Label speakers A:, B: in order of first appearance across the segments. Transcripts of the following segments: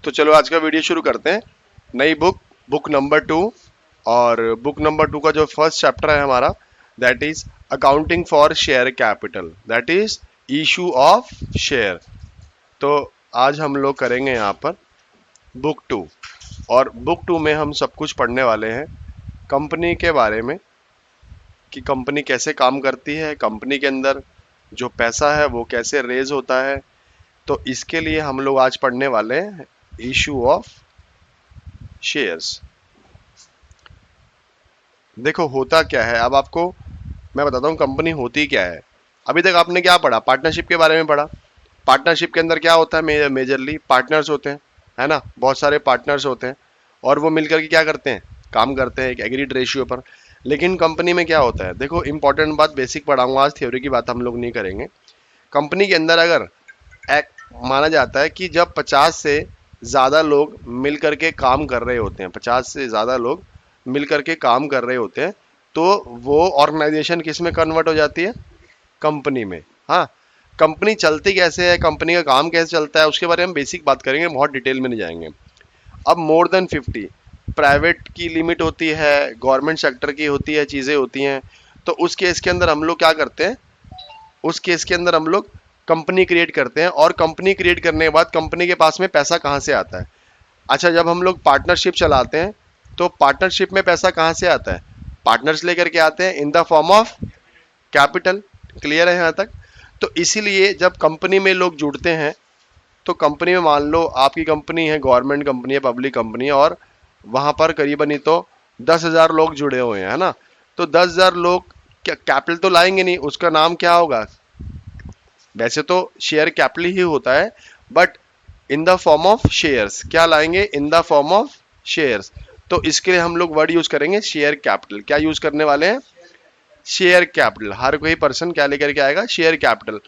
A: तो चलो आज का वीडियो शुरू करते हैं। नई बुक नंबर 2। और बुक नंबर 2 का जो फर्स्ट चैप्टर है हमारा, that is accounting for share capital, that is issue of share. तो आज हम लोग करेंगे यहाँ पर बुक 2। और बुक 2 में हम सब कुछ पढ़ने वाले हैं कंपनी के बारे में, कि कंपनी कैसे काम करती है, कंपनी के अंदर जो पैसा है वो कैसे रेज होता है। तो इसके लिए हम लोग आज पढ़ने वाले हैं इशू ऑफ शेयर्स। देखो होता क्या है, अब आपको मैं बताता हूँ कंपनी होती क्या है। अभी तक आपने क्या पढ़ा, पार्टनरशिप के बारे में पढ़ा। पार्टनरशिप के अंदर क्या होता है, मेजरली पार्टनर्स होते हैं, है ना, बहुत सारे पार्टनर्स होते हैं और वो मिलकर के क्या करते हैं, काम करते हैं एक एग्रीड रेशियो पर। लेकिन कंपनी में क्या होता है, देखो इंपॉर्टेंट बात, बेसिक पढ़ाऊंगा आज, थ्योरी की बात हम लोग नहीं करेंगे। कंपनी के अंदर अगर एक माना जाता है कि जब 50 से ज़्यादा लोग मिल करके काम कर रहे होते हैं, 50 से ज़्यादा लोग मिल करके काम कर रहे होते हैं, तो वो ऑर्गेनाइजेशन किस में कन्वर्ट हो जाती है, कंपनी में। हाँ, कंपनी चलती कैसे है, कंपनी का काम कैसे चलता है, उसके बारे में बेसिक बात करेंगे, बहुत डिटेल में नहीं जाएंगे। अब मोर देन 50 प्राइवेट की लिमिट होती है, गवर्नमेंट सेक्टर की होती है, चीज़ें होती हैं। तो उस केस के अंदर हम लोग क्या करते हैं, उस केस के अंदर हम लोग कंपनी क्रिएट करते हैं। और कंपनी क्रिएट करने के बाद कंपनी के पास में पैसा कहाँ से आता है। अच्छा, जब हम लोग पार्टनरशिप चलाते हैं तो पार्टनरशिप में पैसा कहाँ से आता है, पार्टनर्स लेकर के आते हैं in the form of capital. Clear है यहाँ तक। तो इसीलिए जब कंपनी में लोग जुड़ते हैं, तो कंपनी में मान लो आपकी कंपनी है, गवर्नमेंट कंपनी है, पब्लिक कंपनी है, और वहां पर करीबन ही तो 10,000 लोग जुड़े हुए हैं, है ना। तो 10,000 लोग कैपिटल तो लाएंगे नहीं, उसका नाम क्या होगा, वैसे तो शेयर कैपिटल ही होता है, but in the form of shares. क्या लाएंगे, in the form of shares. तो इसके लिए हम लोग वर्ड यूज करेंगे शेयर कैपिटल। क्या यूज करने वाले हैं, शेयर कैपिटल। हर कोई पर्सन क्या लेकर के आएगा, शेयर कैपिटल।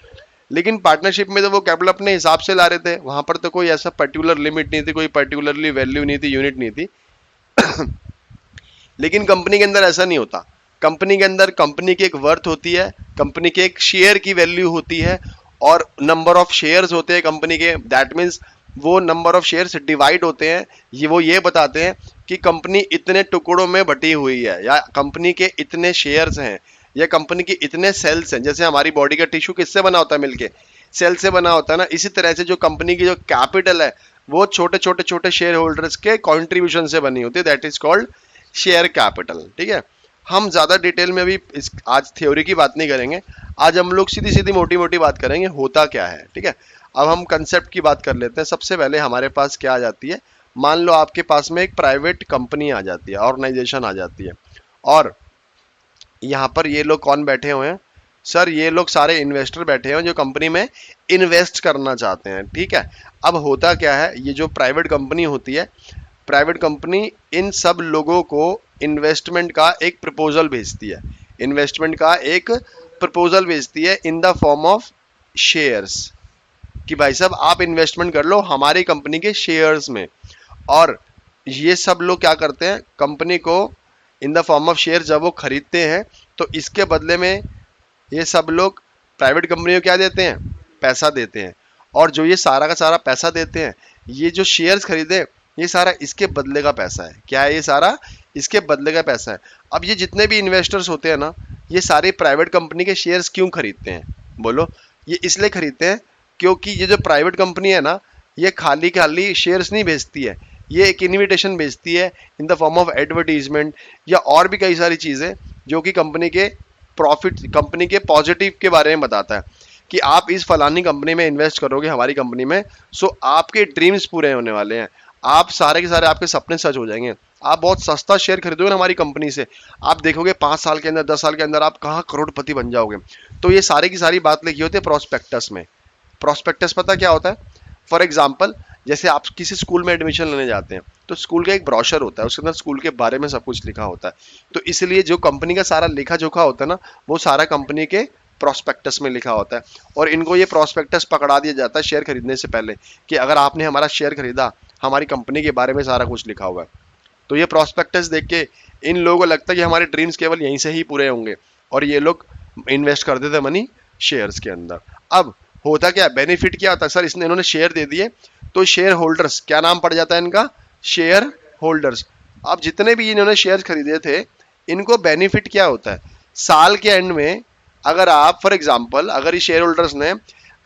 A: लेकिन पार्टनरशिप में तो वो कैपिटल अपने हिसाब से ला रहे थे, वहां पर तो कोई ऐसा पर्टिकुलर लिमिट नहीं थी, कोई पर्टिकुलरली वैल्यू नहीं थी, यूनिट नहीं थी। लेकिन कंपनी के अंदर ऐसा नहीं होता। कंपनी के अंदर कंपनी की एक वर्थ होती है, कंपनी के एक शेयर की वैल्यू होती है, और नंबर ऑफ शेयर्स होते हैं कंपनी के। दैट मीन्स वो नंबर ऑफ शेयर्स डिवाइड होते हैं, वो ये बताते हैं कि कंपनी इतने टुकड़ों में बटी हुई है, या कंपनी के इतने शेयर्स हैं, या कंपनी के इतने सेल्स हैं। जैसे हमारी बॉडी का टिश्यू किससे बना होता है, मिलके सेल से बना होता है ना। इसी तरह से जो कंपनी की जो कैपिटल है वो छोटे छोटे छोटे शेयर होल्डर्स के कॉन्ट्रीब्यूशन से बनी होती है, that is called share capital. ठीक है, हम ज्यादा डिटेल में अभी आज थ्योरी की बात नहीं करेंगे, आज हम लोग सीधी सीधी मोटी मोटी बात करेंगे होता क्या है। ठीक है, अब हम कंसेप्ट की बात कर लेते हैं। सबसे पहले हमारे पास क्या आ जाती है, मान लो आपके पास में एक प्राइवेट कंपनी आ जाती है, ऑर्गेनाइजेशन आ जाती है, और यहाँ पर ये लोग कौन बैठे हुए हैं, सर ये लोग सारे इन्वेस्टर बैठे हैं जो कंपनी में इन्वेस्ट करना चाहते हैं। ठीक है, अब होता क्या है, ये जो प्राइवेट कंपनी होती है, प्राइवेट कंपनी इन सब लोगों को इन्वेस्टमेंट का एक प्रपोजल भेजती है, इन्वेस्टमेंट का एक प्रपोजल भेजती है in the form of shares, कि भाई साहब आप इन्वेस्टमेंट कर लो हमारी कंपनी के शेयर्स में। और ये सब लोग क्या करते हैं, कंपनी को in the form of share जब वो खरीदते हैं, तो इसके बदले में ये सब लोग प्राइवेट कंपनी को क्या देते हैं, पैसा देते हैं। और जो ये सारा का सारा पैसा देते हैं, ये जो शेयर्स खरीदे, ये सारा इसके बदले का पैसा है। क्या है, ये सारा इसके बदले का पैसा है। अब ये जितने भी इन्वेस्टर्स होते हैं ना, ये सारे प्राइवेट कंपनी के शेयर्स क्यों खरीदते हैं, बोलो। ये इसलिए खरीदते हैं क्योंकि ये जो प्राइवेट कंपनी है ना, ये खाली खाली शेयर्स नहीं बेचती है, ये एक इन्विटेशन बेचती है in the form of advertisement, या और भी कई सारी चीज़ें जो कि कंपनी के प्रॉफिट, कंपनी के पॉजिटिव के बारे में बताता है, कि आप इस फलानी कंपनी में इन्वेस्ट करोगे, हमारी कंपनी में, सो आपके ड्रीम्स पूरे होने वाले हैं, आप सारे के सारे आपके सपने सच हो जाएंगे। आप बहुत सस्ता शेयर खरीदोगे ना हमारी कंपनी से, आप देखोगे 5 साल के अंदर, 10 साल के अंदर आप कहाँ करोड़पति बन जाओगे। तो ये सारी की सारी बात लिखी होती है प्रोस्पेक्टस में। प्रोस्पेक्टस पता क्या होता है, फॉर एग्जाम्पल जैसे आप किसी स्कूल में एडमिशन लेने जाते हैं, तो स्कूल का एक ब्रोशर होता है, उसके अंदर स्कूल के बारे में सब कुछ लिखा होता है। तो इसलिए जो कंपनी का सारा लेखा जोखा होता है ना, वो सारा कंपनी के प्रोस्पेक्टस में लिखा होता है। और इनको ये प्रोस्पेक्टस पकड़ा दिया जाता है शेयर खरीदने से पहले, कि अगर आपने हमारा शेयर खरीदा, हमारी कंपनी के बारे में सारा कुछ लिखा हुआ है। तो ये प्रोस्पेक्टस देख के इन लोगों को लगता है कि हमारे ड्रीम्स केवल यहीं से ही पूरे होंगे, और ये लोग इन्वेस्ट कर देते मनी शेयर्स के अंदर। अब होता क्या, बेनिफिट क्या होता है, सर इसने इन्होंने शेयर दे दिए, तो शेयर होल्डर्स, क्या नाम पड़ जाता है इनका? Share holders. अब जितने भी इन्होंने शेयर खरीदे थे, इनको बेनिफिट क्या होता है? साल के एंड में अगर आप फॉर एग्जांपल अगर इस शेयर होल्डर्स ने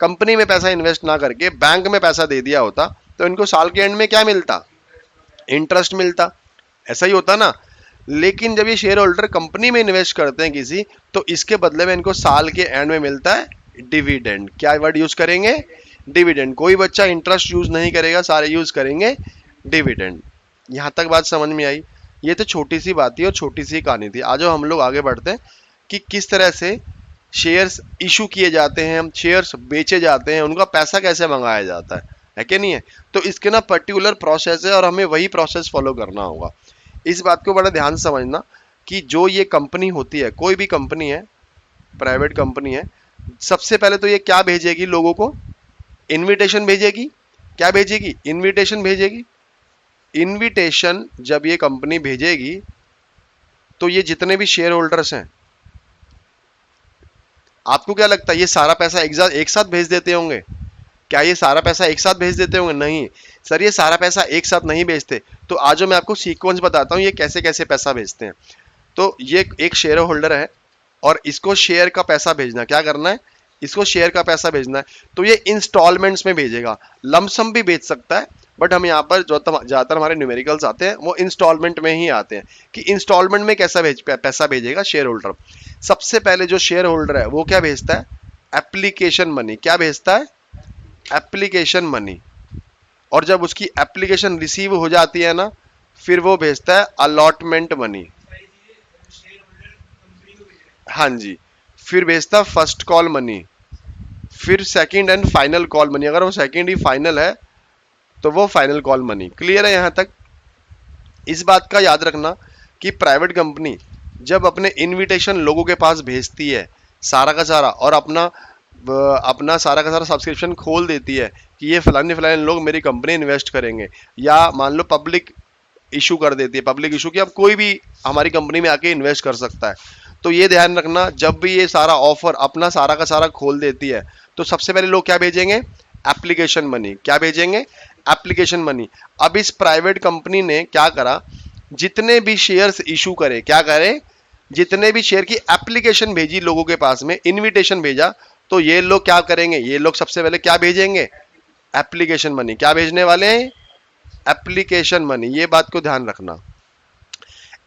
A: कंपनी में पैसा इन्वेस्ट ना करके बैंक में पैसा दे दिया होता, तो इनको साल के एंड में क्या मिलता? इंटरेस्ट मिलता। ऐसा ही होता ना। लेकिन जब ये शेयर होल्डर कंपनी में इन्वेस्ट करते हैं किसी, तो इसके बदले में इनको साल के एंड में मिलता है डिविडेंड। क्या वर्ड यूज करेंगे? डिविडेंड। कोई बच्चा इंटरेस्ट यूज नहीं करेगा, सारे यूज करेंगे डिविडेंड। यहां तक बात समझ में आई? ये तो छोटी सी बात थी और छोटी सी कहानी थी। आज हम लोग आगे बढ़ते हैं कि किस तरह से शेयर्स इशू किए जाते हैं, शेयर्स बेचे जाते हैं, उनका पैसा कैसे मंगाया जाता है कि नहीं है? तो इसके ना पर्टिकुलर प्रोसेस है और हमें वही प्रोसेस फॉलो करना होगा। इस बात को बड़ा ध्यान से समझना कि जो ये कंपनी होती है, कोई भी कंपनी है, प्राइवेट कंपनी है, सबसे पहले तो ये क्या भेजेगी लोगों को? इनविटेशन भेजेगी। क्या भेजेगी? इनविटेशन भेजेगी। इनविटेशन जब ये कंपनी भेजेगी, तो ये जितने भी शेयर होल्डर्स हैं, आपको क्या लगता है ये सारा पैसा एक साथ भेज देते होंगे? क्या ये सारा पैसा एक साथ भेज देते होंगे? नहीं सर, ये सारा पैसा एक साथ नहीं भेजते। तो आज मैं आपको सीक्वेंस बताता हूं ये कैसे कैसे पैसा भेजते हैं। तो ये एक शेयर होल्डर है और इसको शेयर का पैसा भेजना, क्या करना है? इसको शेयर का पैसा भेजना है। तो ये इंस्टॉलमेंट्स में भेजेगा, लमसम भी भेज सकता है, बट हम यहाँ पर जो ज्यादातर हमारे न्यूमेरिकल्स आते हैं वो इंस्टॉलमेंट में ही आते हैं कि इंस्टॉलमेंट में कैसा पैसा भेजेगा शेयर होल्डर। सबसे पहले जो शेयर होल्डर है वो क्या भेजता है? Application money. क्या भेजता है? Application money. और जब उसकी एप्लीकेशन रिसीव हो जाती है ना, फिर वो भेजता है अलॉटमेंट मनी। हाँ जी। फिर भेजता फर्स्ट कॉल मनी, फिर second and final call money. अगर वो सेकंड ही फाइनल है तो वो फाइनल कॉल मनी। क्लियर है यहां तक? इस बात का याद रखना कि प्राइवेट कंपनी जब अपने इनविटेशन लोगों के पास भेजती है सारा का सारा, और अपना सारा का सारा सब्सक्रिप्शन खोल देती है कि ये फलाने फलाने लोग मेरी कंपनी इन्वेस्ट करेंगे, या मान लो पब्लिक इशू कर देती है, पब्लिक इशू कि अब कोई भी हमारी कंपनी में आके इन्वेस्ट कर सकता है, तो ये ध्यान रखना जब भी ये सारा ऑफर अपना सारा का सारा खोल देती है, तो सबसे पहले लोग क्या भेजेंगे? Application money. क्या भेजेंगे? Application money. अब इस प्राइवेट कंपनी ने क्या करा? जितने भी शेयर्स इशू करे, क्या करे? जितने भी शेयर की एप्लीकेशन भेजी लोगों के पास में, इनविटेशन भेजा, तो ये लोग क्या करेंगे? ये लोग सबसे पहले क्या भेजेंगे? Application money. क्या भेजने वाले हैं? Application money. ये बात को ध्यान रखना।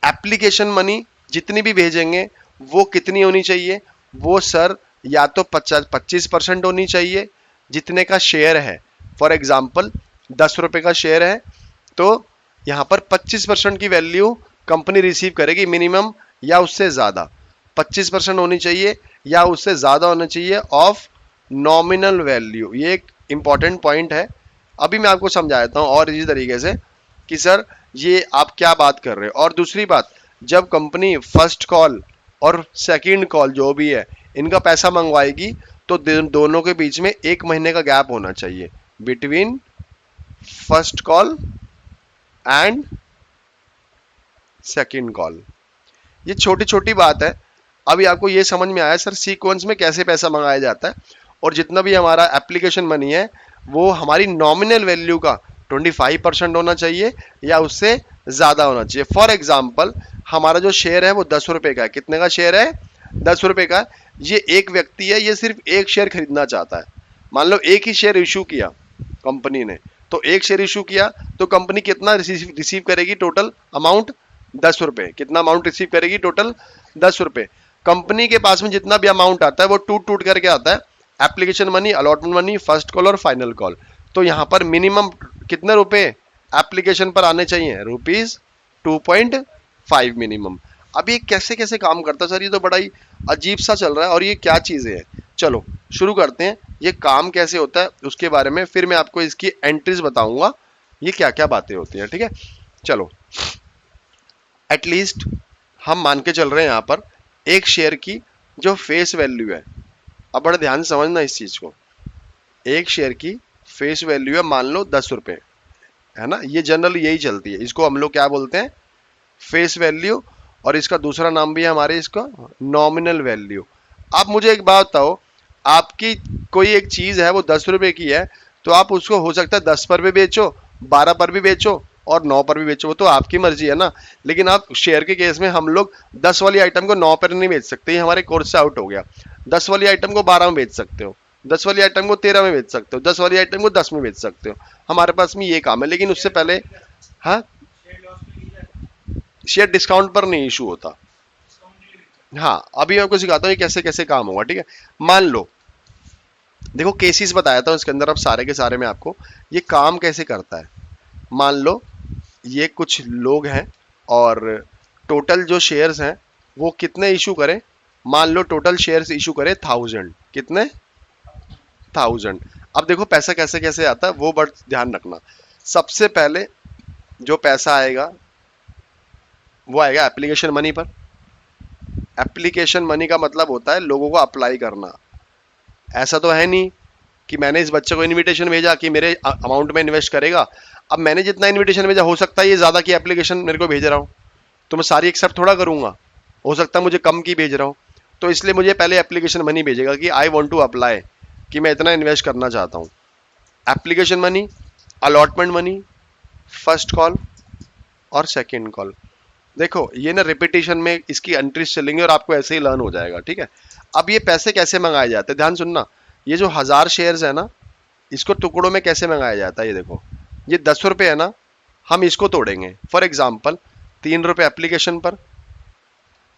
A: एप्लीकेशन मनी जितनी भी भेजेंगे वो कितनी होनी चाहिए? वो सर या तो 25% होनी चाहिए जितने का शेयर है। फॉर एग्जाम्पल 10 रुपए का शेयर है, तो यहां पर 25% की वैल्यू कंपनी रिसीव करेगी मिनिमम, या उससे ज्यादा। 25% होनी चाहिए या उससे ज्यादा होना चाहिए ऑफ नॉमिनल वैल्यू। ये एक इंपॉर्टेंट पॉइंट है। अभी मैं आपको समझाता हूं और इसी तरीके से कि सर ये आप क्या बात कर रहे हो। और दूसरी बात, जब कंपनी फर्स्ट कॉल और सेकंड कॉल जो भी है इनका पैसा मंगवाएगी, तो दोनों के बीच में 1 महीने का गैप होना चाहिए between first call and second call. ये छोटी छोटी बात है। अभी आपको ये समझ में आया सर सीक्वेंस में कैसे पैसा मंगाया जाता है, और जितना भी हमारा एप्लीकेशन मनी है वो हमारी नॉमिनल वैल्यू का 25% होना चाहिए या उससे ज्यादा होना चाहिए। फॉर एग्जाम्पल हमारा जो शेयर है वो 10 रुपए का है। कितने का शेयर है? 10 रुपए का। ये एक व्यक्ति है, ये सिर्फ एक शेयर खरीदना चाहता है। मान लो एक ही शेयर इशू किया कंपनी ने, तो एक शेयर इशू किया तो कंपनी कितना रिसीव करेगी? टोटल अमाउंट 10 रुपए। कितना अमाउंट रिसीव करेगी? टोटल 10 रुपए। कंपनी के पास में जितना भी अमाउंट आता है वो टूट टूट करके आता है, application money, allotment money, first call और फाइनल कॉल। तो यहां पर मिनिमम कितने रुपए एप्लीकेशन पर आने चाहिए? ₹2.5 मिनिमम। अब ये कैसे कैसे काम करता है सर? ये तो बड़ा ही अजीब सा चल रहा है, और ये क्या चीजें हैं? चलो शुरू करते हैं, ये काम कैसे होता है उसके बारे में, फिर मैं आपको इसकी एंट्रीज बताऊंगा ये क्या क्या बातें होती हैं। ठीक है, चलो एटलीस्ट हम मान के चल रहे हैं यहां पर एक शेयर की जो फेस वैल्यू है। अब बड़ा ध्यान से समझना इस चीज को। एक शेयर की फेस वैल्यू है मान लो 10 रुपए, है ना? ये जनरली यही चलती है। इसको हम लोग क्या बोलते हैं? Face value. और इसका दूसरा नाम भी है हमारे इसका नॉमिनल वैल्यू। आप मुझे एक बात बताओ, आपकी कोई एक चीज है वो 10 रुपए की है, तो आप उसको हो सकता है 10 पर भी बेचो, 12 पर भी बेचो और 9 पर भी बेचो, वो तो आपकी मर्जी है ना। लेकिन आप शेयर के केस में हम लोग 10 वाली आइटम को 9 पर नहीं बेच सकते, ये हमारे कोर्स से आउट हो गया। 10 वाली आइटम को 12 में बेच सकते हो, 10 वाली आइटम को 13 में बेच सकते हो, 10 वाली आइटम को 10 में बेच सकते हो। हमारे पास में ये काम है। लेकिन उससे पहले, हाँ, शेयर डिस्काउंट पर नहीं इशू होता। हाँ, अभी मैं आपको सिखाता हूँ ये कैसे कैसे काम होगा, ठीक है। मान लो, देखो केसेस बताया था उसके अंदर, अब सारे के सारे में आपको ये काम कैसे करता है। मान लो ये कुछ लोग हैं और टोटल जो शेयर्स हैं वो कितने इशू करें। मान लो टोटल शेयर्स इशू करें 1000, कितने 1000। अब देखो पैसा कैसे कैसे आता है वो बस ध्यान रखना। सबसे पहले जो पैसा आएगा वो आएगा एप्लीकेशन मनी पर। एप्लीकेशन मनी का मतलब होता है लोगों को अप्लाई करना। ऐसा तो है नहीं कि मैंने इस बच्चे को इनविटेशन भेजा कि मेरे अमाउंट में इन्वेस्ट करेगा। अब मैंने जितना इनविटेशन भेजा हो सकता है ये ज्यादा की एप्लीकेशन मेरे को भेज रहा हूँ, तो मैं सारी एक्सेप्ट थोड़ा करूंगा, हो सकता है मुझे कम की भेज रहा हूँ। तो इसलिए मुझे पहले एप्लीकेशन मनी भेजेगा कि आई वॉन्ट टू अप्लाई, कि मैं इतना इन्वेस्ट करना चाहता हूँ। Application money, allotment money, first call और सेकेंड कॉल। देखो ये ना रिपीटेशन में इसकी एंट्रीज चलेंगे और आपको ऐसे ही लर्न हो जाएगा, ठीक है। अब ये पैसे कैसे मंगाए जाते हैं, ध्यान सुनना। ये जो 1000 शेयर्स है ना, इसको टुकड़ों में कैसे मंगाया जाता है, ये देखो। ये 10 रुपए है ना, हम इसको तोड़ेंगे। फॉर एग्जाम्पल 3 रुपए एप्लीकेशन पर,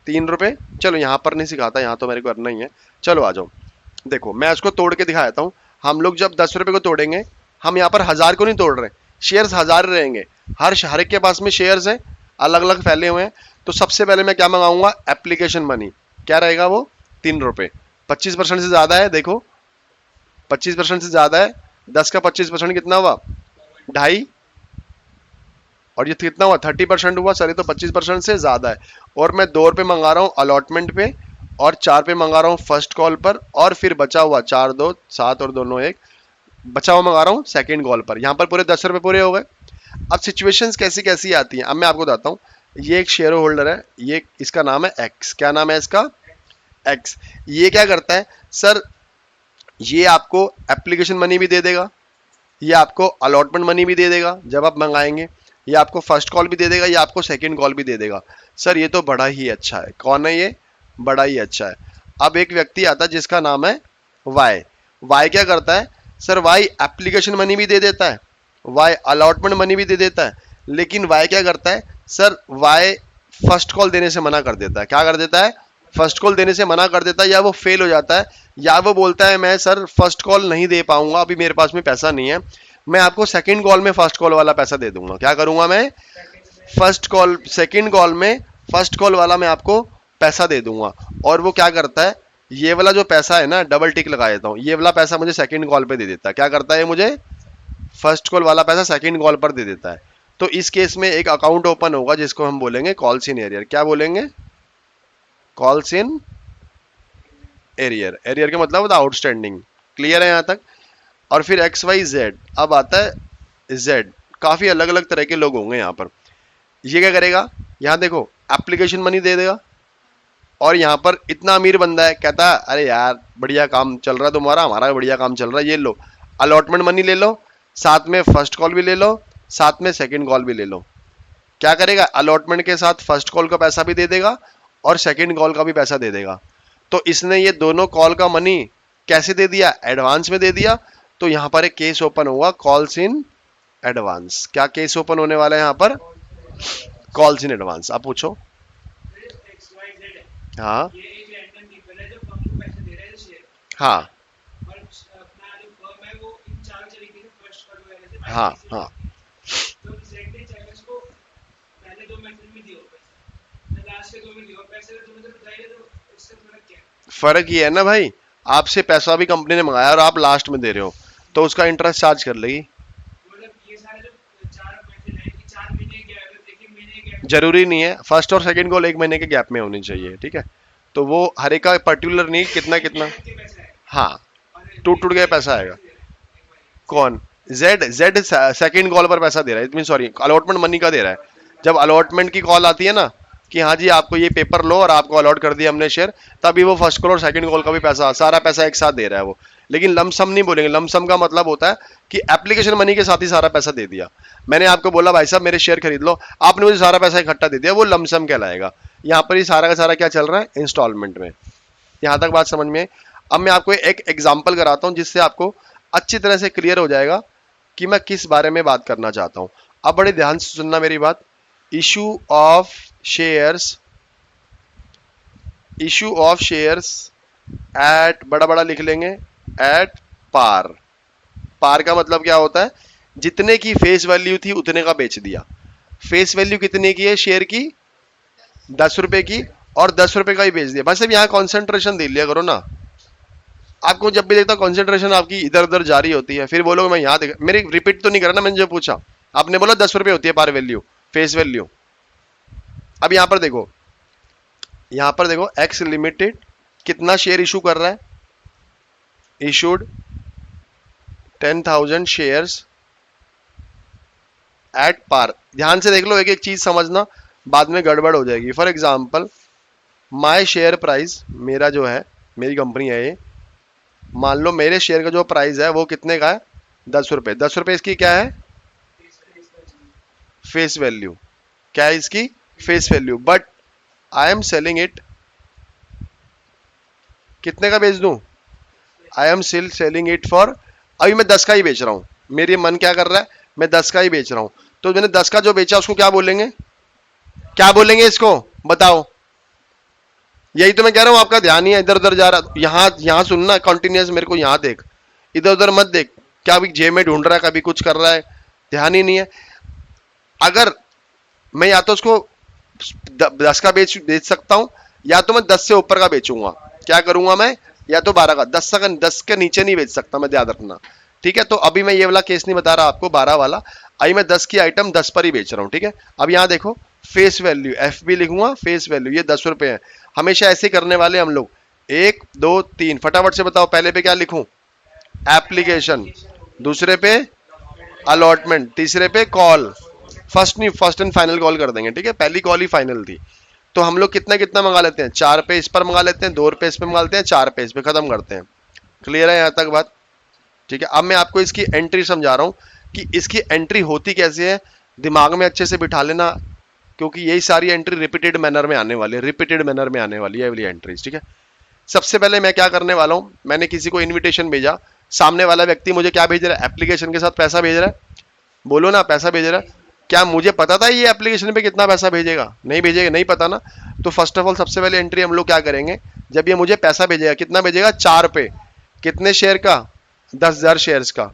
A: 3 रुपए, चलो यहाँ पर नहीं सिखाता, यहाँ तो मेरे को करना ही है। चलो आ जाओ, देखो मैं इसको तोड़ के दिखाता हूँ। हम लोग जब 10 रुपए को तोड़ेंगे, हम यहाँ पर 1000 को नहीं तोड़ रहे, शेयर्स 1000 रहेंगे। हर एक के पास में शेयर्स हैं, अलग अलग फैले हुए हैं। तो सबसे पहले मैं क्या मंगाऊंगा, एप्लीकेशन मनी। क्या रहेगा वो, 3 रुपए। 25% से ज्यादा है, देखो 25% से ज्यादा है। 10 का 25% कितना हुआ, 2.5। और ये कितना हुआ, 30% हुआ। सर ये तो 25% से ज्यादा है। और मैं 2 रुपए मंगा रहा हूँ अलॉटमेंट पे, और 4 पे मंगा रहा हूँ फर्स्ट कॉल पर, और फिर बचा हुआ 4 2 7 और दोनों 1 बचा हुआ मंगा रहा हूँ सेकेंड कॉल पर। यहाँ पर पूरे 10 रुपए पूरे हो गए। अब सिचुएशंस कैसी कैसी आती हैं, अब मैं आपको बताता हूँ। ये एक शेयर होल्डर है, ये इसका नाम है एक्स। क्या नाम है इसका, एक्स। ये क्या करता है सर, ये आपको एप्लीकेशन मनी भी दे देगा, ये आपको अलॉटमेंट मनी भी दे देगा जब आप मंगाएंगे, ये आपको फर्स्ट कॉल भी दे देगा, ये आपको सेकंड कॉल भी दे देगा। सर ये तो बड़ा ही अच्छा है। कौन है ये, बड़ा ही अच्छा है। अब एक व्यक्ति आता है जिसका नाम है वाई। वाई क्या करता है सर, वाई एप्लीकेशन मनी भी दे देता है, वाई अलॉटमेंट मनी भी दे देता है। लेकिन वाई क्या करता है सर, वाई फर्स्ट कॉल देने से मना कर देता है। क्या कर देता है, फर्स्ट कॉल देने से मना कर देता है, या वो फेल हो जाता है, या वो बोलता है मैं सर फर्स्ट कॉल नहीं दे पाऊंगा, अभी मेरे पास में पैसा नहीं है, मैं आपको सेकंड कॉल में फर्स्ट कॉल वाला पैसा दे दूंगा। क्या करूंगा मैं, फर्स्ट कॉल सेकंड कॉल में फर्स्ट कॉल वाला मैं आपको पैसा दे दूंगा। और वो क्या करता है, ये वाला जो पैसा है ना, डबल टिक लगा देता हूं, ये वाला पैसा मुझे सेकंड कॉल पे दे देता है। क्या करता है, मुझे फर्स्ट कॉल वाला पैसा सेकंड कॉल पर दे देता है। तो इस केस में एक अकाउंट ओपन होगा जिसको हम बोलेंगे कॉल्स इन एरियर। क्या बोलेंगे, कॉल्स इन एरियर। एरियर का मतलब होता है आउटस्टैंडिंग। क्लियर है यहां तक। और फिर एक्स वाई जेड, अब आता है जेड। काफी अलग अलग तरह के लोग होंगे यहाँ पर। ये क्या करेगा, यहाँ देखो एप्लीकेशन मनी दे देगा, और यहाँ पर इतना अमीर बंदा है, कहता है अरे यार बढ़िया काम चल रहा है तुम्हारा, हमारा बढ़िया काम चल रहा है, ये लो अलॉटमेंट मनी ले लो, साथ में फर्स्ट कॉल भी ले लो, साथ में सेकंड कॉल भी ले लो। क्या करेगा, अलॉटमेंट के साथ फर्स्ट कॉल का पैसा भी दे देगा और सेकंड कॉल का भी पैसा दे देगा। तो इसने ये दोनों कॉल का मनी कैसे दे दिया, एडवांस में दे दिया। तो यहाँ पर एक केस ओपन होगा, कॉल्स इन एडवांस। क्या केस ओपन होने वाला है यहाँ पर, कॉल्स इन एडवांस। आप पूछो। हाँ हाँ हाँ हाँ, फर्क ये है ना भाई, आपसे पैसा भी कंपनी ने मंगाया और आप लास्ट में दे रहे हो, तो उसका इंटरेस्ट चार्ज कर लेगी। जरूरी नहीं है, फर्स्ट और सेकंड कॉल 1 महीने के गैप में होनी चाहिए, ठीक है। तो वो हर एक का पर्टिकुलर नहीं, कितना कितना, हाँ टूट टूट के पैसा आएगा। कौन, जेड। जेड सेकंड कॉल पर पैसा दे रहा है, it mean sorry allotment money का दे रहा है। जब अलॉटमेंट की कॉल आती है ना, कि हाँ जी आपको ये पेपर लो और आपको अलॉट कर दिया हमने शेयर, तभी वो फर्स्ट कॉल और सेकंड कॉल का भी पैसा, सारा पैसा एक साथ दे रहा है वो। लेकिन लमसम नहीं बोलेंगे, लमसम का मतलब होता है कि एप्लीकेशन मनी के साथ ही सारा पैसा दे दिया। मैंने आपको बोला भाई साहब मेरे शेयर खरीद लो, आपने मुझे सारा पैसा इकट्ठा दे दिया, वो लमसम कहलाएगा। यहाँ पर ही सारा का सारा क्या चल रहा है, इंस्टॉलमेंट में। यहाँ तक बात समझ में। अब मैं आपको एक एग्जाम्पल कराता हूँ जिससे आपको अच्छी तरह से क्लियर हो जाएगा कि मैं किस बारे में बात करना चाहता हूँ। अब बड़े ध्यान से सुनना मेरी बात। Issue of shares, issue of shares at, बड़ा बड़ा लिख लेंगे, एट पार। पार का मतलब क्या होता है, जितने की फेस वैल्यू थी उतने का बेच दिया। फेस वैल्यू कितने की है शेयर की, 10 रुपए की, और 10 रुपए का ही बेच दिया। बस अब यहाँ कॉन्सेंट्रेशन दे लिया करो ना। आपको जब भी देखता कॉन्सेंट्रेशन आपकी इधर उधर जारी होती है, फिर बोलोगे मैं यहाँ देख, मेरी रिपीट तो नहीं करा ना मैंने जो पूछा। आपने बोला 10 रुपए होती है पार वैल्यू, फेस वैल्यू। अब यहां पर देखो, यहां पर देखो एक्स लिमिटेड कितना शेयर इशू कर रहा है, इशूड 10,000 शेयर्स एट पार। ध्यान से देख लो, एक एक चीज समझना, बाद में गड़बड़ हो जाएगी। For example my share price, मेरा जो है, मेरी कंपनी है ये, मान लो मेरे शेयर का जो प्राइस है वो कितने का है, 10 रुपए। 10 रुपए इसकी क्या है, फेस वैल्यू। क्या है इसकी, face value. But I am selling it, कितने का बेच दूं, I am still selling it for, अभी मैं 10 का ही बेच रहा हूं, मेरी मन क्या कर रहा है, मैं 10 का ही बेच रहा हूं। तो मैंने 10 का जो बेचा उसको क्या बोलेंगे, क्या बोलेंगे इसको, बताओ। यही तो मैं कह रहा हूं, आपका ध्यान ही है इधर उधर जा रहा। यहां सुनना कंटिन्यूस, मेरे को यहां देख, इधर उधर मत देख। क्या अभी जेब में ढूंढ रहा है, कभी कुछ कर रहा है, ध्यान ही नहीं है। अगर मैं या तो उसको 10 का बेच सकता हूं, या तो मैं 10 से ऊपर का बेचूंगा। क्या करूंगा मैं, या तो 12 का, 10 के नीचे नहीं बेच सकता मैं, ध्यान रखना। ठीक है, तो अभी मैं ये वाला केस नहीं बता रहा आपको, 12 वाला। अभी मैं 10 की आइटम 10 पर ही बेच रहा हूं। ठीक है, अब यहां देखो फेस वैल्यू, एफ बी लिखूंगा, फेस वैल्यू ये 10 रुपए है। हमेशा ऐसे करने वाले हम लोग, 1 2 3, फटाफट से बताओ पहले पे क्या लिखूं, एप्लीकेशन, दूसरे पे अलॉटमेंट, तीसरे पे कॉल, फर्स्ट नहीं, फर्स्ट एंड फाइनल कॉल कर देंगे। ठीक है, पहली कॉल ही फाइनल थी। तो हम लोग कितना कितना मंगा लेते हैं, 4 पे इस पर मंगा लेते हैं, 2 रुपए इस पे मंगा लेते हैं, 4 पे इस पे, खत्म करते हैं। क्लियर है यहां तक बात। ठीक है, अब मैं आपको इसकी एंट्री समझा रहा हूं कि इसकी एंट्री होती कैसे है, दिमाग में अच्छे से बिठा लेना, क्योंकि यही सारी एंट्री रिपीटेड मैनर में आने वाली है, रिपीटेड मैनर में आने वाली है वाली एंट्रीज। ठीक है, सबसे पहले मैं क्या करने वाला हूं, मैंने किसी को इन्विटेशन भेजा, सामने वाला व्यक्ति मुझे क्या भेज रहा है, एप्लीकेशन के साथ पैसा भेज रहा है। बोलो ना, पैसा भेज रहा है। क्या मुझे पता था ये एप्लीकेशन पे कितना पैसा भेजेगा, नहीं भेजेगा, नहीं पता ना। तो फर्स्ट ऑफ ऑल सबसे पहले एंट्री हम लोग क्या करेंगे, जब ये मुझे पैसा भेजेगा, कितना भेजेगा, 4 पे, कितने शेयर का, 10,000 शेयर्स का।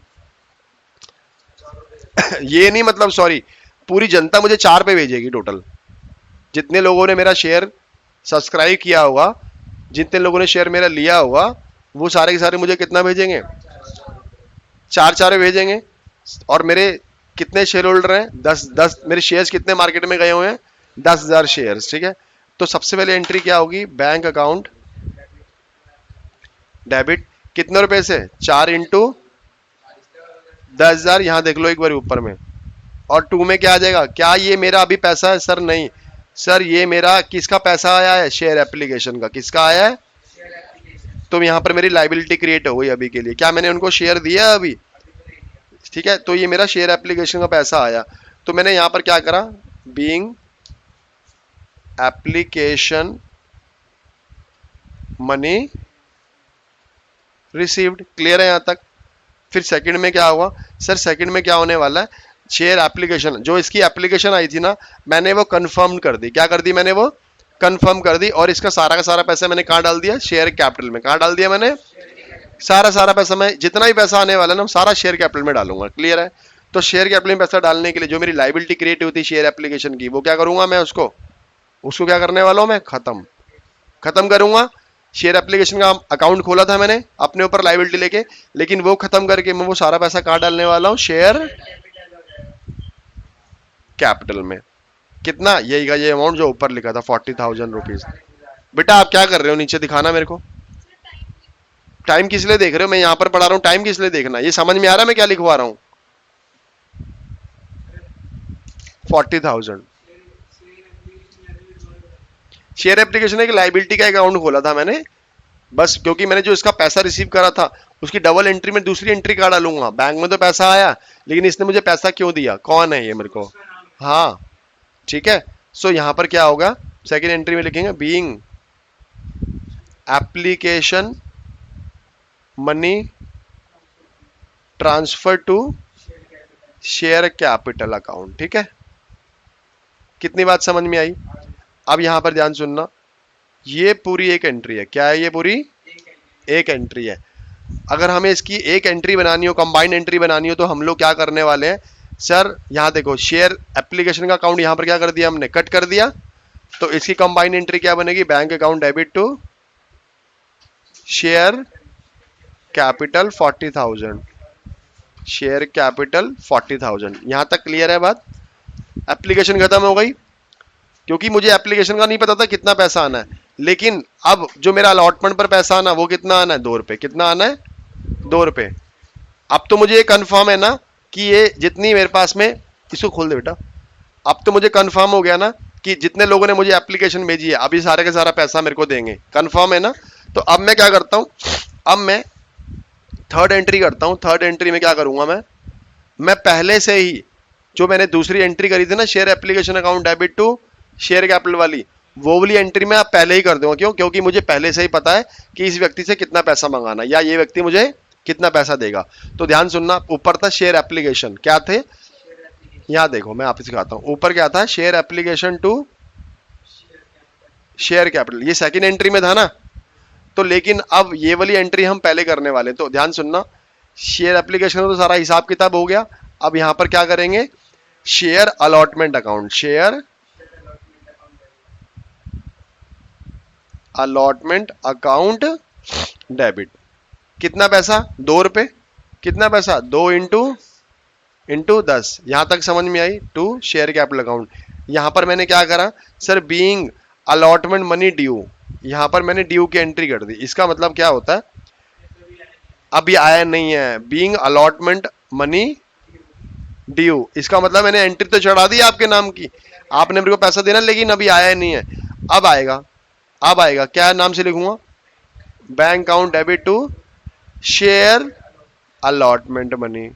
A: ये नहीं मतलब, सॉरी, पूरी जनता मुझे 4 पे भेजेगी टोटल। जितने लोगों ने मेरा शेयर सब्सक्राइब किया होगा, जितने लोगों ने शेयर मेरा लिया होगा, वो सारे के सारे मुझे कितना भेजेंगे, 4 भेजेंगे। और मेरे कितने शेयर होल्डर हैं, 10 मेरे शेयर्स कितने मार्केट में गए हुए हैं, 10,000 शेयर्स। ठीक है, तो सबसे पहले एंट्री क्या होगी, बैंक अकाउंट डेबिट, कितने रुपए से, 4 इंटू 10,000, यहां देख लो एक बार ऊपर में। और 2 में क्या आ जाएगा, क्या ये मेरा अभी पैसा है, सर नहीं सर, ये मेरा किसका पैसा आया है, शेयर एप्लीकेशन का, किसका आया है। तो यहां पर मेरी लाइबिलिटी क्रिएट हो गई अभी के लिए, क्या मैंने उनको शेयर दिया अभी। ठीक है, तो ये मेरा शेयर एप्लीकेशन का पैसा आया। तो मैंने यहां पर क्या करा, being application money received. Clear है यहां तक। फिर सेकंड में क्या हुआ, सर सेकंड में क्या होने वाला है, शेयर एप्लीकेशन, जो इसकी एप्लीकेशन आई थी ना, मैंने वो कंफर्म कर दी। क्या कर दी मैंने, वो कंफर्म कर दी। और इसका सारा का सारा पैसा मैंने कहां डाल दिया, शेयर कैपिटल में। कहां डाल दिया मैंने, सारा पैसा, मैं जितना भी पैसा आने वाला है ना, सारा शेयर कैपिटल में डालूंगा। क्लियर है। तो शेयर कैपिटल में पैसा डालने के लिए जो मेरी लाइबिलिटी क्रिएट हुई थी शेयर एप्लीकेशन की, वो क्या करूंगा मैं, उसको क्या करने वाला हूं मैं, खत्म करूंगा। शेयर एप्लीकेशन का अकाउंट खोला था मैंने अपने ऊपर लाइबिलिटी लेके, लेकिन वो खत्म करके मैं वो सारा पैसा कहां डालने वाला हूं, शेयर कैपिटल में। कितना, यही का ये अमाउंट जो ऊपर लिखा था 40,000 रुपीज। बेटा आप क्या कर रहे हो, नीचे दिखाना मेरे को। टाइम किस लिए देख रहे हो, मैं यहां पर पढ़ा रहा हूं, टाइम किस लिए देखना, ये समझ में आ रहा है मैं क्या लिखवा रहा हूं। 40,000, शेयर एप्लीकेशन एक लाइबिलिटी का अकाउंट खोला था मैंने, बस क्योंकि मैंने जो इसका पैसा रिसीव करा था उसकी डबल एंट्री में दूसरी एंट्री का डालूंगा। बैंक में तो पैसा आया, लेकिन इसने मुझे पैसा क्यों दिया, कौन है ये मेरे को, हाँ ठीक है। सो यहां पर क्या होगा, सेकेंड एंट्री में लिखेंगे being application money transfer to share capital account. ठीक है, कितनी बात समझ में आई। अब यहां पर ध्यान सुनना, ये पूरी एक एंट्री है, क्या है ये पूरी एक एंट्री है। अगर हमें इसकी एक एंट्री बनानी हो, कंबाइंड एंट्री बनानी हो, तो हम लोग क्या करने वाले हैं सर, यहां देखो शेयर एप्लीकेशन का अकाउंट यहां पर क्या कर दिया हमने, कट कर दिया। तो इसकी कंबाइंड एंट्री क्या बनेगी, bank account debit to share capital 40,000, share capital 40,000। यहां तक क्लियर है बात। एप्लीकेशन खत्म हो गई, क्योंकि मुझे एप्लीकेशन का नहीं पता था कितना पैसा आना है, लेकिन अब जो मेरा अलॉटमेंट पर पैसा आना वो कितना आना है, 2 रुपए। कितना आना है, 2 रुपए। अब तो मुझे ये कंफर्म है ना कि ये जितनी मेरे पास में, इसको खोल दे बेटा। अब तो मुझे कंफर्म हो गया ना कि जितने लोगों ने मुझे एप्लीकेशन भेजी है अभी सारे का सारा पैसा मेरे को देंगे, कंफर्म है ना। तो अब मैं क्या करता हूं, अब मैं थर्ड एंट्री करता हूं। थर्ड एंट्री में क्या करूंगा मैं पहले से ही जो मैंने दूसरी एंट्री करी थी ना, share application account debit to share capital वाली, वो वाली एंट्री में आप पहले ही कर दूंगा। क्यों, क्योंकि मुझे पहले से ही पता है कि इस व्यक्ति से कितना पैसा मंगाना, या ये व्यक्ति मुझे कितना पैसा देगा। तो ध्यान सुनना, ऊपर था शेयर एप्लीकेशन, क्या थे, यहां देखो मैं आपको सिखाता हूं। ऊपर क्या था, share application to share capital, ये सेकंड एंट्री में था ना। तो लेकिन अब ये वाली एंट्री हम पहले करने वाले। तो ध्यान सुनना, शेयर एप्लीकेशन तो सारा हिसाब किताब हो गया। अब यहां पर क्या करेंगे, share allotment account, share allotment account debit. कितना पैसा, 2 रुपए। कितना पैसा, 2 इंटू 10। यहां तक समझ में आई, टू शेयर कैपिटल अकाउंट। यहां पर मैंने क्या करा sir, being allotment money due, यहां पर मैंने ड्यू की एंट्री कर दी। इसका मतलब क्या होता है, अभी आया नहीं है, बीइंग अलॉटमेंट मनी ड्यू, इसका मतलब मैंने एंट्री तो चढ़ा दी आपके नाम की, आपने मेरे को पैसा देना, लेकिन अभी आया नहीं है। अब आएगा, अब आएगा, क्या नाम से लिखूंगा, bank account debit to share allotment money.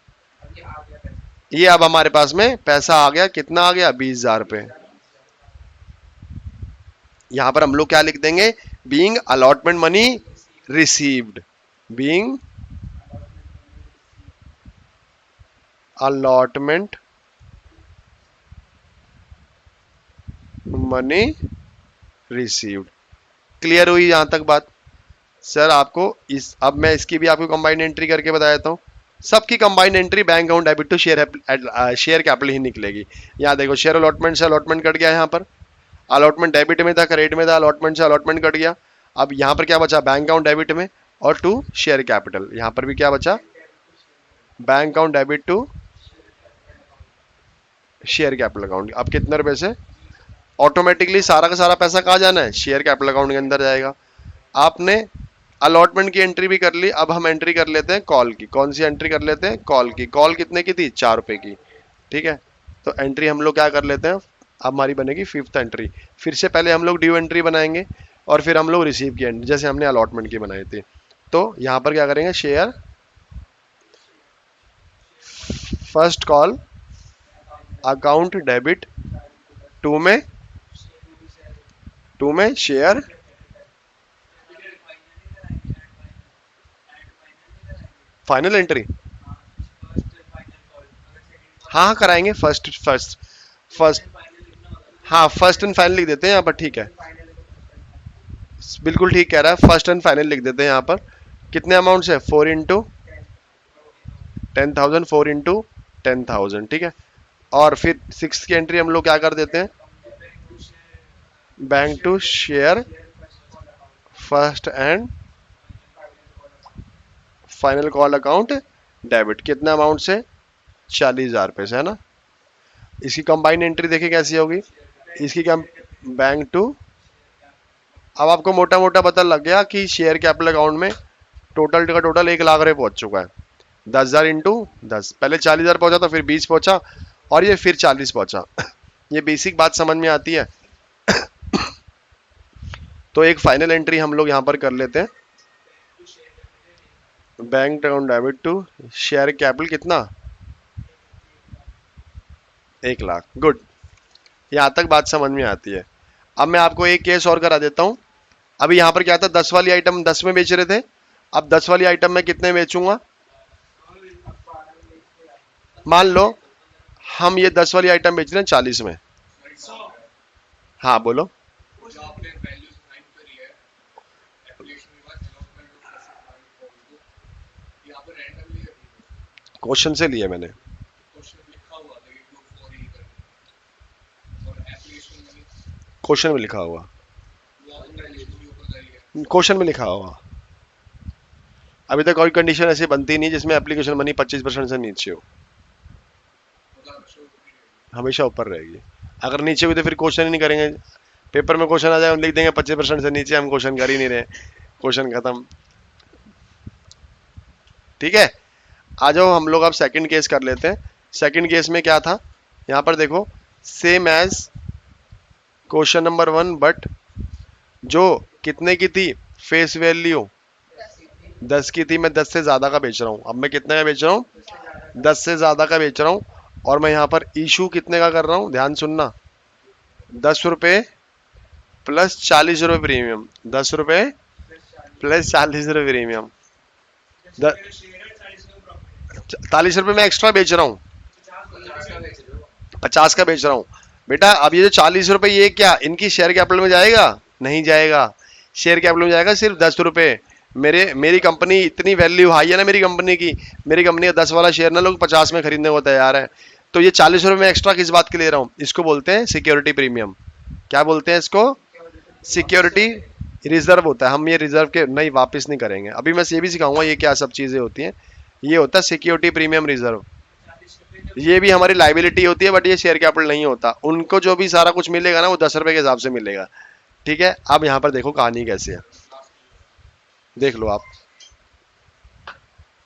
A: ये अब हमारे पास में पैसा आ गया, कितना आ गया, 20,000 रुपए। यहां पर हम लोग क्या लिख देंगे, being allotment money received, being allotment money received. Clear हुई यहां तक बात सर आपको। इस अब मैं इसकी भी आपको कंबाइंड एंट्री करके बता देता हूं। सबकी combined entry bank account debit to share capital ही निकलेगी। यहां देखो, शेयर अलॉटमेंट से अलॉटमेंट कट गया, यहां पर अलॉटमेंट डेबिट में था, क्रेडिट में था, अलॉटमेंट से अलॉटमेंट कट गया। अब यहां पर क्या बचा, बैंक अकाउंट डेबिट में और टू शेयर कैपिटल। यहां पर भी क्या बचा, bank account debit to share capital account. अब कितने रुपए से, ऑटोमेटिकली सारा का सारा पैसा कहाँ जाना है, शेयर कैपिटल अकाउंट के अंदर जाएगा। आपने अलॉटमेंट की एंट्री भी कर ली। अब हम एंट्री कर लेते हैं कॉल की। कौन सी एंट्री कर लेते हैं, कॉल की। कॉल कितने की थी, 4 रुपए की। ठीक है, तो एंट्री हम लोग क्या कर लेते हैं, अब हमारी बनेगी फिफ्थ एंट्री। फिर से पहले हम लोग ड्यू एंट्री बनाएंगे और फिर हम लोग रिसीव की एंट्री, जैसे हमने अलॉटमेंट की बनाई थी। तो यहां पर क्या करेंगे, share first call account debit to में शेयर, फाइनल एंट्री, हाँ कराएंगे, फर्स्ट, हाँ फर्स्ट एंड फाइनल लिख देते हैं यहाँ पर। ठीक है, बिल्कुल ठीक कह रहा है, फर्स्ट एंड फाइनल लिख देते हैं यहाँ पर। कितने अमाउंट से, 4 इंटू 10,000, 4 इंटू 10,000। ठीक है, और फिर सिक्स की एंट्री हम लोग क्या कर देते हैं, bank to share first and final call account debit. कितना अमाउंट से, 40,000 रुपए से, है ना। इसकी कंबाइंड एंट्री देखिए कैसी होगी, इसकी क्या, बैंक टू, अब आपको मोटा मोटा पता लग गया कि शेयर कैपिटल अकाउंट में टोटल का टोटल 1 लाख रुपए पहुंच चुका है। 10,000 इंटू 10, पहले 40,000 पहुंचा था, फिर 20 पहुंचा और ये फिर 40 पहुंचा। ये बेसिक बात समझ में आती है। तो एक फाइनल एंट्री हम लोग यहाँ पर कर लेते हैं, bank account debit to share capital कितना, 1 लाख। गुड, यहाँ तक बात समझ में आती है। अब मैं आपको एक केस और करा देता हूँ। अभी यहाँ पर क्या था, 10 वाली आइटम 10 में बेच रहे थे, अब 10 वाली आइटम में कितने बेचूंगा, मान लो हम ये 10 वाली आइटम बेच रहे हैं 40 में। हाँ बोलो। क्वेश्चन से लिए मैंने, क्वेश्चन में लिखा हुआ, क्वेश्चन में लिखा हुआ। अभी तक कोई कंडीशन ऐसी बनती नहीं जिसमें एप्लीकेशन मनी 25% से नीचे हो, हमेशा ऊपर रहेगी। अगर नीचे हुई तो फिर क्वेश्चन ही नहीं करेंगे, पेपर में क्वेश्चन आ जाए हम लिख देंगे 25% से नीचे, हम क्वेश्चन कर ही नहीं रहे, क्वेश्चन खत्म। ठीक है, आ जाओ हम लोग अब सेकंड केस कर लेते हैं। सेकंड केस में क्या था, यहाँ पर देखो, same as question number 1, but जो कितने की थी फेस वैल्यू 10 की थी, मैं 10 से ज्यादा का बेच रहा हूँ। अब मैं कितने का बेच रहा हूँ, 10 से ज्यादा का बेच रहा हूँ। और मैं यहाँ पर इशू कितने का कर रहा हूँ, ध्यान सुनना, 10 रुपए प्लस 40 रुपए प्रीमियम, 10 रुपए प्लस 40 रुपए प्रीमियम, 40 रुपए में एक्स्ट्रा बेच रहा हूँ, 50 का बेच रहा हूँ। बेटा अब ये जो 40 रुपए, ये क्या इनकी शेयर कैपिटल में जाएगा, नहीं जाएगा। शेयर कैपिटल में जाएगा सिर्फ 10 रुपए। मेरी कंपनी इतनी वैल्यू हाई है ना मेरी कंपनी की, मेरी कंपनी का 10 वाला शेयर ना लोग 50 में खरीदने को तैयार है। तो ये 40 रुपए में एक्स्ट्रा किस बात के ले रहा हूँ, इसको बोलते हैं सिक्योरिटी प्रीमियम। क्या बोलते हैं इसको, सिक्योरिटी रिजर्व होता है। हम ये रिजर्व के नहीं वापस नहीं करेंगे, अभी मैं ये भी सिखाऊंगा ये क्या सब चीजें होती हैं। ये होता है सिक्योरिटी प्रीमियम रिजर्व, ये भी हमारी लाइबिलिटी होती है, बट ये शेयर कैपिटल नहीं होता। उनको जो भी सारा कुछ मिलेगा ना वो 10 रुपए के हिसाब से मिलेगा। ठीक है, अब यहाँ पर देखो कहानी कैसे है, देख लो आप।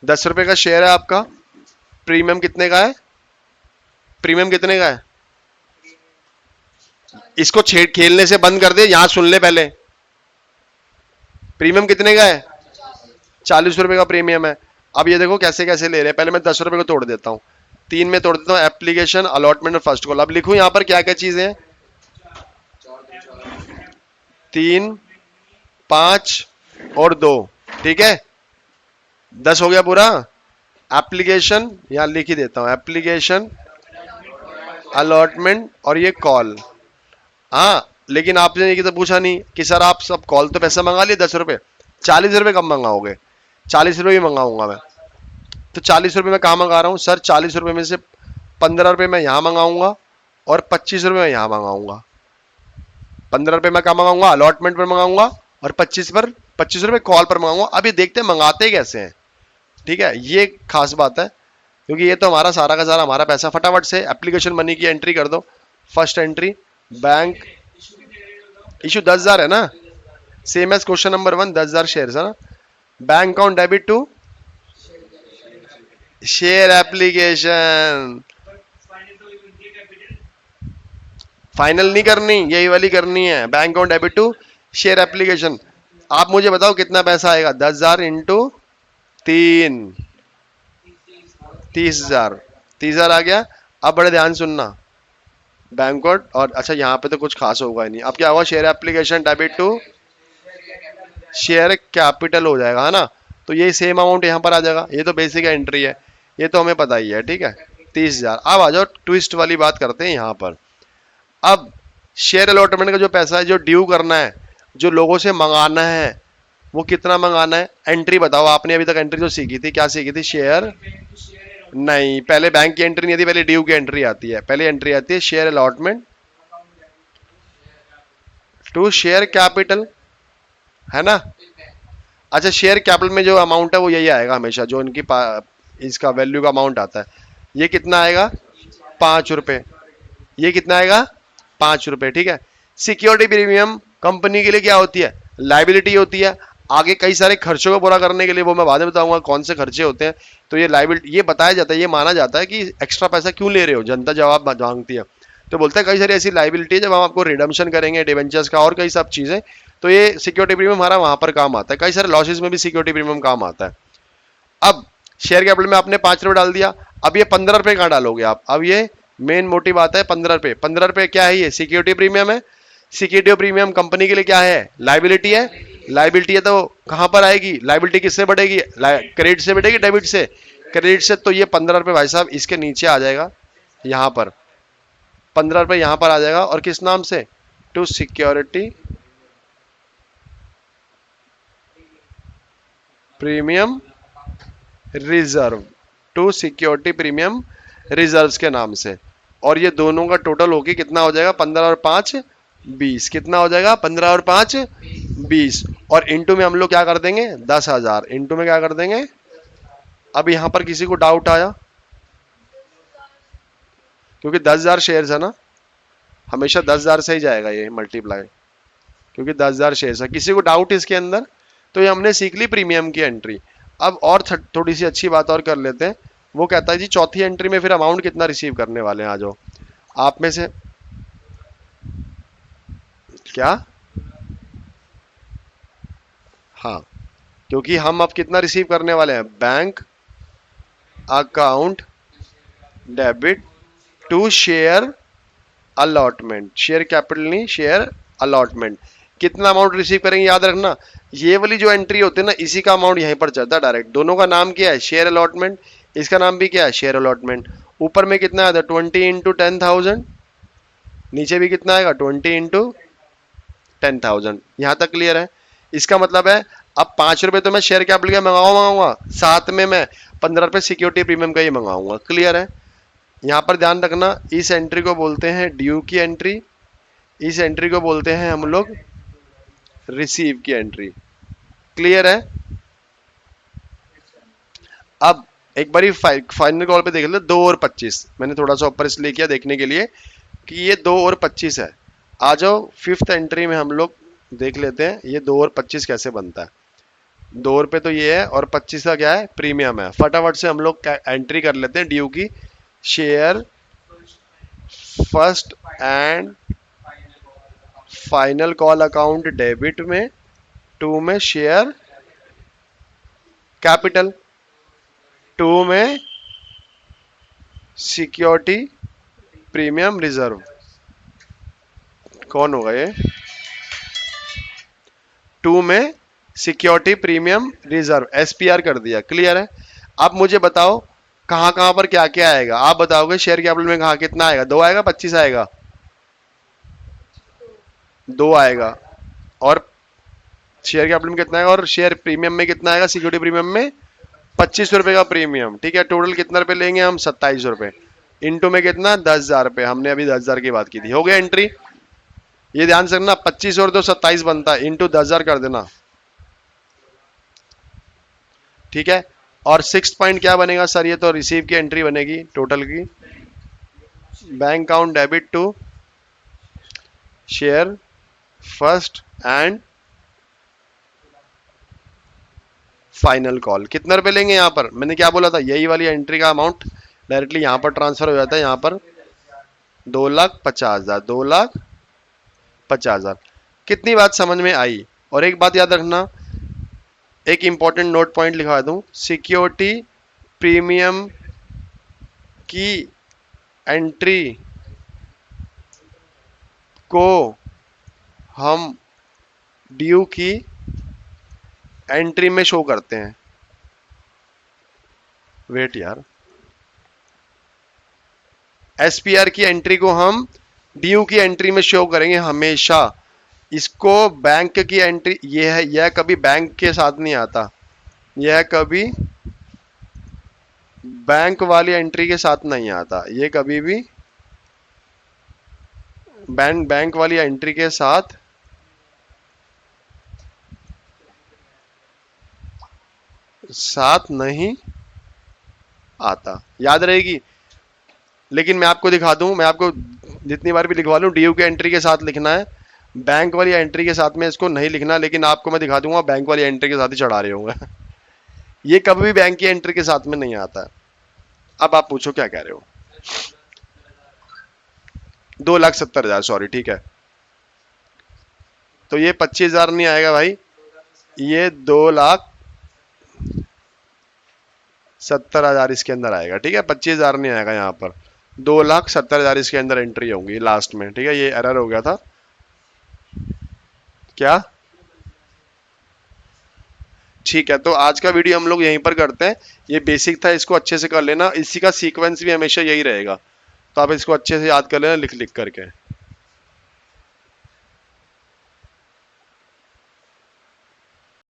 A: 10 रुपए का शेयर है आपका, प्रीमियम कितने का है, प्रीमियम कितने का है, इसको खेलने से बंद कर दे, यहां सुन ले पहले। प्रीमियम कितने का है, 40 रुपए का प्रीमियम है। अब ये देखो कैसे कैसे ले रहे हैं, पहले मैं 10 रुपए को तोड़ देता हूं, 3 में तोड़ देता हूं, एप्लीकेशन, अलॉटमेंट और फर्स्ट कॉल। अब लिखूं यहां पर क्या क्या चीजें हैं, 3, 5 और 2, ठीक है, 10 हो गया पूरा। एप्लीकेशन यहां लिख ही देता हूं, एप्लीकेशन, अलॉटमेंट और ये कॉल। हाँ, लेकिन आपने ये तो पूछा नहीं कि सर आप सब कॉल तो पैसा मंगा लिए 10 रुपए, 40 रुपए कब मंगाओगे, 40 रुपए भी मंगाऊंगा मैं। तो 40 रुपए मैं कहाँ मंगा रहा हूँ सर, 40 रुपए में से 15 रुपए मैं यहाँ मंगाऊंगा और 25 रुपए मैं यहाँ मंगाऊंगा। 15 रुपए मैं कहाँ मंगाऊंगा, अलॉटमेंट पर मंगाऊंगा, और 25 रुपए कॉल पर मंगाऊंगा। अब ये देखते हैं मंगाते कैसे हैं। ठीक है, ये खास बात है, क्योंकि ये तो हमारा सारा का सारा हमारा पैसा। फटाफट से एप्लीकेशन मनी की एंट्री कर दो। फर्स्ट एंट्री, बैंक इशू 10,000 है ना, same as question number 1, 10,000 share है ना। Bank account debit to share application, final नहीं करनी, यही वाली करनी है, bank account debit to share application. आप मुझे बताओ कितना पैसा आएगा, 10,000 इंटू 3, 30,000, 30,000 आ गया। अब बड़े ध्यान सुनना, बैंक और अच्छा यहाँ पे तो कुछ खास होगा ही नहीं। अब क्या हुआ, share application debit to share capital हो जाएगा, है ना। तो ये सेम अमाउंट यहाँ पर आ जाएगा, ये तो बेसिक एंट्री है, ये तो हमें पता ही है। ठीक है, 30,000। अब आ जाओ ट्विस्ट वाली बात करते हैं यहाँ पर। अब शेयर अलॉटमेंट का जो पैसा है, जो ड्यू करना है, जो लोगों से मंगाना है, वो कितना मंगाना है, एंट्री बताओ। आपने अभी तक एंट्री जो सीखी थी, क्या सीखी थी, शेयर नहीं, पहले बैंक की एंट्री नहीं आती, पहले ड्यू की एंट्री आती है। पहले एंट्री आती है share allotment to share capital, है ना। अच्छा, शेयर कैपिटल में जो अमाउंट है वो यही आएगा हमेशा, जो इनकी इसका वैल्यू का अमाउंट आता है। ये कितना आएगा, 5 रुपए। ये कितना आएगा, 5 रुपए। ठीक है, सिक्योरिटी प्रीमियम कंपनी के लिए क्या होती है, लाइबिलिटी होती है। आगे कई सारे खर्चों को पूरा करने के लिए, वो मैं बाद में बताऊंगा कौन से खर्चे होते हैं। तो ये लाइबिलिटी, ये बताया जाता है, ये माना जाता है कि एक्स्ट्रा पैसा क्यों ले रहे हो, जनता जवाब मांगती है। तो बोलते हैं कई सारी ऐसी लाइबिलिटी है, जब हम आपको रिडम्पशन करेंगे डिवेंचर्स का और कई सब चीजें, तो ये सिक्योरिटी प्रीमियम हमारा वहां पर काम आता है। कई सारे लॉसेस में भी सिक्योरिटी प्रीमियम काम आता है। अब शेयर कैपिटल में आपने 5 रुपए डाल दिया, अब ये 15 रुपए कहां डालोगे आप? अब ये मेन मोटिव आता है 15 रुपए। 15 रुपए क्या है? ये सिक्योरिटी प्रीमियम है। सिक्योरिटी प्रीमियम कंपनी के लिए क्या है? लाइबिलिटी है। लाइबिलिटी है तो कहां पर आएगी? लाइबिलिटी किससे बढ़ेगी? क्रेडिट से बढ़ेगी, डेबिट से? क्रेडिट से। तो ये 15 रुपए भाई साहब इसके नीचे आ जाएगा, यहां पर 15 रुपए यहां पर आ जाएगा। और किस नाम से? To security premium reserve, to security premium reserves के नाम से। और ये दोनों का टोटल होके कितना हो जाएगा? 15 और 5 20। कितना हो जाएगा? 15 और 5 20। और इंटू में हम लोग क्या कर देंगे? 10,000। इंटू में क्या कर देंगे? अब यहां पर किसी को डाउट आया? क्योंकि 10,000 शेयर है ना, हमेशा 10,000 से ही जाएगा ये मल्टीप्लाई, क्योंकि 10,000 शेयर है। किसी को डाउट इसके अंदर? तो ये हमने सीख ली प्रीमियम की एंट्री। अब और थोड़ी सी अच्छी बात और कर लेते हैं। वो कहता है जी चौथी एंट्री में फिर अमाउंट कितना रिसीव करने वाले हैं? आ जाओ आप में से। क्या? हाँ, क्योंकि हम अब कितना रिसीव करने वाले हैं? Bank account debit to share allotment. Share capital नहीं, शेयर अलॉटमेंट। कितना अमाउंट रिसीव करेंगे याद रखना, ये वाली जो एंट्री होती है ना, इसी का अमाउंट यहीं पर चलता है डायरेक्ट। दोनों का नाम क्या है? Share allotment. इसका नाम भी क्या है? Share allotment. ऊपर में कितना आता है? 20 इंटू 10,000। नीचे भी कितना आएगा? 20 इंटू 10,000। यहां तक क्लियर है? इसका मतलब है अब 5 रुपए तो मैं शेयर कैपिटल का मंगाऊंगा, साथ में मैं 15 रुपए सिक्योरिटी प्रीमियम का ही मंगाऊंगा। क्लियर है? यहां पर ध्यान रखना, इस एंट्री को बोलते हैं ड्यू की एंट्री, इस एंट्री को बोलते हैं हम लोग रिसीव की एंट्री। क्लियर है? अब एक बारी फाइनल कॉल पे देख लो, 2 और 25। मैंने थोड़ा सा ऊपर इसलिए किया देखने के लिए कि ये 2 और 25 है। आ जाओ फिफ्थ एंट्री में हम लोग देख लेते हैं ये 2 और 25 कैसे बनता है। 2 रुपए तो ये है और 25 का क्या है? प्रीमियम है। फटाफट से हम लोग एंट्री कर लेते हैं ड्यू की। Share first and final call account debit में, टू में शेयर कैपिटल, टू में सिक्योरिटी प्रीमियम रिजर्व। कौन होगा ये? टू में सिक्योरिटी प्रीमियम रिजर्व, एसपीआर कर दिया। क्लियर है? अब मुझे बताओ कहां कहां पर क्या क्या आएगा? आप बताओगे शेयर कैपिटल में कहां कितना आएगा? 2 आएगा, 25 आएगा? 2 आएगा। और शेयर कैपिटल में कितना आएगा? और शेयर प्रीमियम में कितना आएगा? सिक्योरिटी प्रीमियम में 25 रुपए का प्रीमियम। ठीक है, टोटल कितना रुपए लेंगे हम? 27 रुपए। इंटू में कितना? 10,000 रुपए। हमने अभी 10,000 की बात की थी। हो गया एंट्री? ये ध्यान से रखना, 25 और 2 27 बनता है, इंटू 10,000 कर देना। ठीक है? और 6 पॉइंट क्या बनेगा सर? ये तो रिसीव की एंट्री बनेगी टोटल की। Bank account debit to share first and final call. कितना रुपए लेंगे यहां पर? मैंने क्या बोला था? यही वाली एंट्री का अमाउंट डायरेक्टली यहां पर ट्रांसफर हो जाता है। यहां पर 2,50,000, 2,50,000। कितनी बात समझ में आई? और एक बात याद रखना, एक इंपॉर्टेंट नोट पॉइंट लिखवा दूं, सिक्योरिटी प्रीमियम की एंट्री को हम ड्यू की एंट्री में शो करते हैं। वेट यार, एसपीआर की एंट्री को हम ड्यू की एंट्री में शो करेंगे हमेशा। इसको बैंक की एंट्री, ये है, यह कभी बैंक के साथ नहीं आता, यह कभी बैंक वाली एंट्री के साथ नहीं आता, ये कभी भी बैंक वाली एंट्री के साथ नहीं आता। याद रहेगी? लेकिन मैं आपको दिखा दूं, मैं आपको जितनी बार भी लिखवा लूं, ड्यू की एंट्री के साथ लिखना है, बैंक वाली एंट्री के साथ में इसको नहीं लिखना। लेकिन आपको मैं दिखा दूंगा बैंक वाली एंट्री के साथ ही चढ़ा रहे होंगे। ये कभी भी बैंक की एंट्री के साथ में नहीं आता। अब आप पूछो क्या कह रहे हो? 2,70,000, सॉरी, ठीक है। तो ये 25,000 नहीं आएगा भाई, ये 2,70,000 इसके अंदर आएगा। ठीक है, 25,000 नहीं आएगा यहाँ पर, 2,70,000 इसके अंदर एंट्री होंगी लास्ट में। ठीक है, ये एरर हो गया था क्या। ठीक है, तो आज का वीडियो हम लोग यहीं पर करते हैं। ये बेसिक था, इसको अच्छे से कर लेना, इसी का सीक्वेंस भी हमेशा यही रहेगा, तो आप इसको अच्छे से याद कर लेना लिख लिख करके।